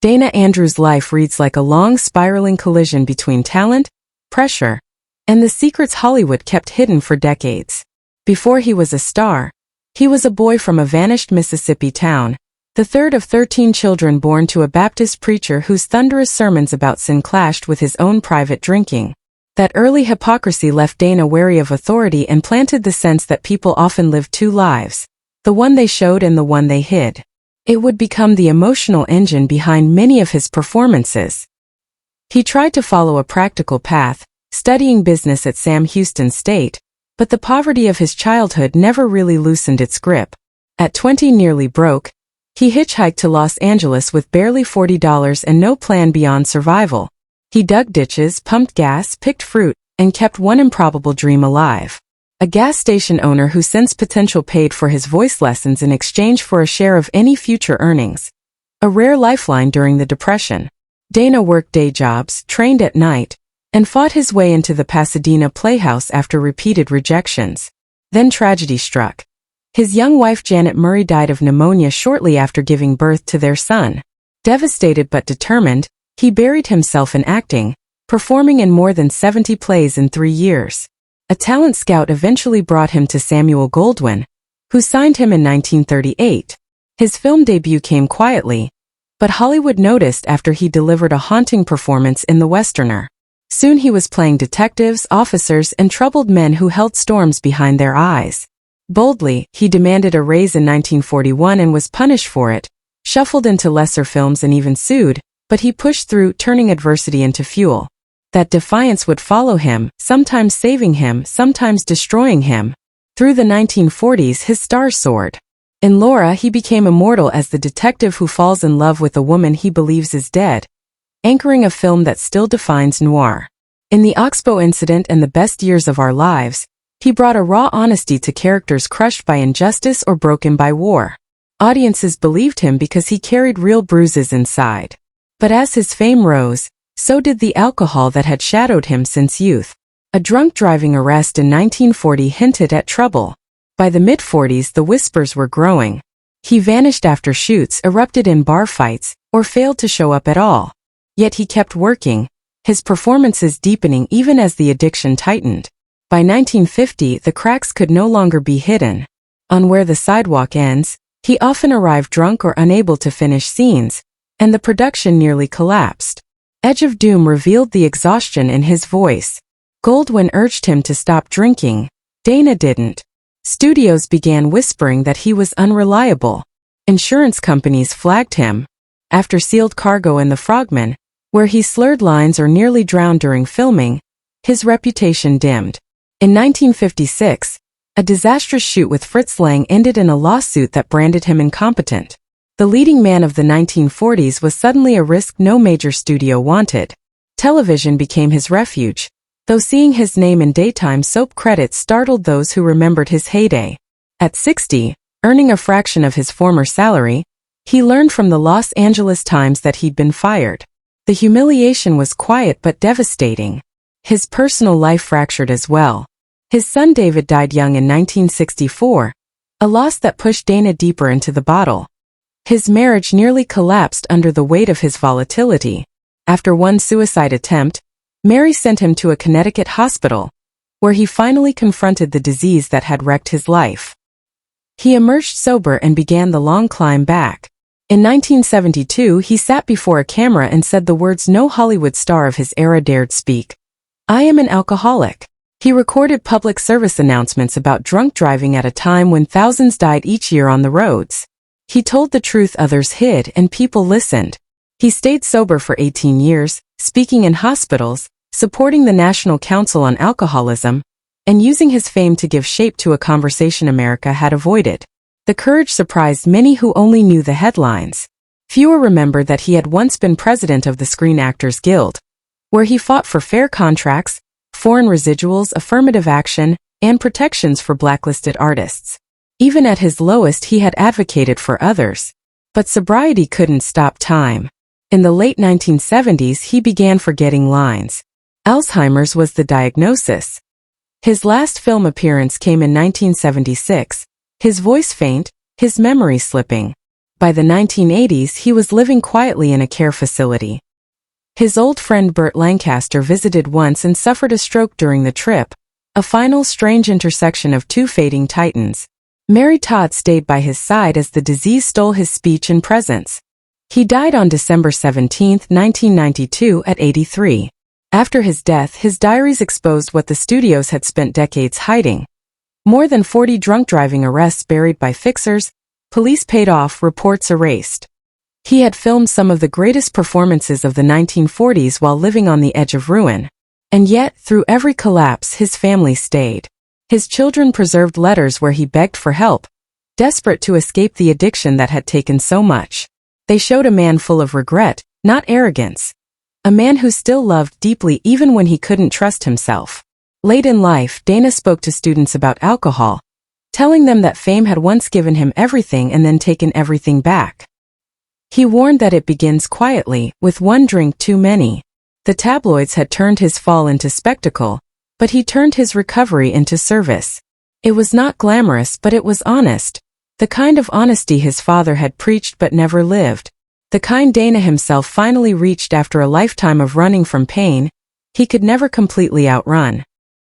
Dana Andrews' life reads like a long spiraling collision between talent, pressure, and the secrets Hollywood kept hidden for decades. Before he was a star, he was a boy from a vanished Mississippi town, the third of 13 children born to a Baptist preacher whose thunderous sermons about sin clashed with his own private drinking. That early hypocrisy left Dana wary of authority and planted the sense that people often lived two lives, the one they showed and the one they hid. It would become the emotional engine behind many of his performances. He tried to follow a practical path, studying business at Sam Houston State, but the poverty of his childhood never really loosened its grip. At 20, nearly broke, he hitchhiked to Los Angeles with barely $40 and no plan beyond survival. He dug ditches, pumped gas, picked fruit, and kept one improbable dream alive. A gas station owner who sensed potential paid for his voice lessons in exchange for a share of any future earnings. A rare lifeline during the Depression. Dana worked day jobs, trained at night, and fought his way into the Pasadena Playhouse after repeated rejections. Then tragedy struck. His young wife Janet Murray died of pneumonia shortly after giving birth to their son. Devastated but determined, he buried himself in acting, performing in more than 70 plays in 3 years. A talent scout eventually brought him to Samuel Goldwyn, who signed him in 1938. His film debut came quietly, but Hollywood noticed after he delivered a haunting performance in The Westerner. Soon he was playing detectives, officers, and troubled men who held storms behind their eyes. Boldly, he demanded a raise in 1941 and was punished for it, shuffled into lesser films and even sued, but he pushed through, turning adversity into fuel. That defiance would follow him, sometimes saving him, sometimes destroying him. Through the 1940s his star soared. In Laura he became immortal as the detective who falls in love with a woman he believes is dead, anchoring a film that still defines noir. In The Oxbow Incident and The Best Years of Our Lives, he brought a raw honesty to characters crushed by injustice or broken by war. Audiences believed him because he carried real bruises inside. But as his fame rose, so did the alcohol that had shadowed him since youth. A drunk driving arrest in 1940 hinted at trouble. By the mid-40s the whispers were growing. He vanished after shoots, erupted in bar fights, or failed to show up at all. Yet he kept working, his performances deepening even as the addiction tightened. By 1950 the cracks could no longer be hidden. On Where the Sidewalk Ends, he often arrived drunk or unable to finish scenes, and the production nearly collapsed. Edge of Doom revealed the exhaustion in his voice. Goldwyn urged him to stop drinking. Dana didn't. Studios began whispering that he was unreliable. Insurance companies flagged him. After Sealed Cargo and The Frogman, where he slurred lines or nearly drowned during filming, his reputation dimmed. In 1956, a disastrous shoot with Fritz Lang ended in a lawsuit that branded him incompetent. The leading man of the 1940s was suddenly a risk no major studio wanted. Television became his refuge, though seeing his name in daytime soap credits startled those who remembered his heyday. At 60, earning a fraction of his former salary, he learned from the Los Angeles Times that he'd been fired. The humiliation was quiet but devastating. His personal life fractured as well. His son David died young in 1964, a loss that pushed Dana deeper into the bottle. His marriage nearly collapsed under the weight of his volatility. After one suicide attempt, Mary sent him to a Connecticut hospital, where he finally confronted the disease that had wrecked his life. He emerged sober and began the long climb back. In 1972, he sat before a camera and said the words no Hollywood star of his era dared speak. "I am an alcoholic." He recorded public service announcements about drunk driving at a time when thousands died each year on the roads. He told the truth others hid and people listened. He stayed sober for 18 years, speaking in hospitals, supporting the National Council on Alcoholism, and using his fame to give shape to a conversation America had avoided. The courage surprised many who only knew the headlines. Fewer remembered that he had once been president of the Screen Actors Guild, where he fought for fair contracts, foreign residuals, affirmative action, and protections for blacklisted artists. Even at his lowest he had advocated for others. But sobriety couldn't stop time. In the late 1970s he began forgetting lines. Alzheimer's was the diagnosis. His last film appearance came in 1976, his voice faint, his memory slipping. By the 1980s, he was living quietly in a care facility. His old friend Burt Lancaster visited once and suffered a stroke during the trip, a final strange intersection of two fading titans. Mary Todd stayed by his side as the disease stole his speech and presence. He died on December 17, 1992 at 83. After his death, his diaries exposed what the studios had spent decades hiding. More than 40 drunk driving arrests buried by fixers, police paid off, reports erased. He had filmed some of the greatest performances of the 1940s while living on the edge of ruin. And yet, through every collapse, his family stayed. His children preserved letters where he begged for help, desperate to escape the addiction that had taken so much. They showed a man full of regret, not arrogance. A man who still loved deeply even when he couldn't trust himself. Late in life, Dana spoke to students about alcohol, telling them that fame had once given him everything and then taken everything back. He warned that it begins quietly, with one drink too many. The tabloids had turned his fall into spectacle, but he turned his recovery into service. It was not glamorous, but it was honest. The kind of honesty his father had preached but never lived. The kind Dana himself finally reached after a lifetime of running from pain he could never completely outrun.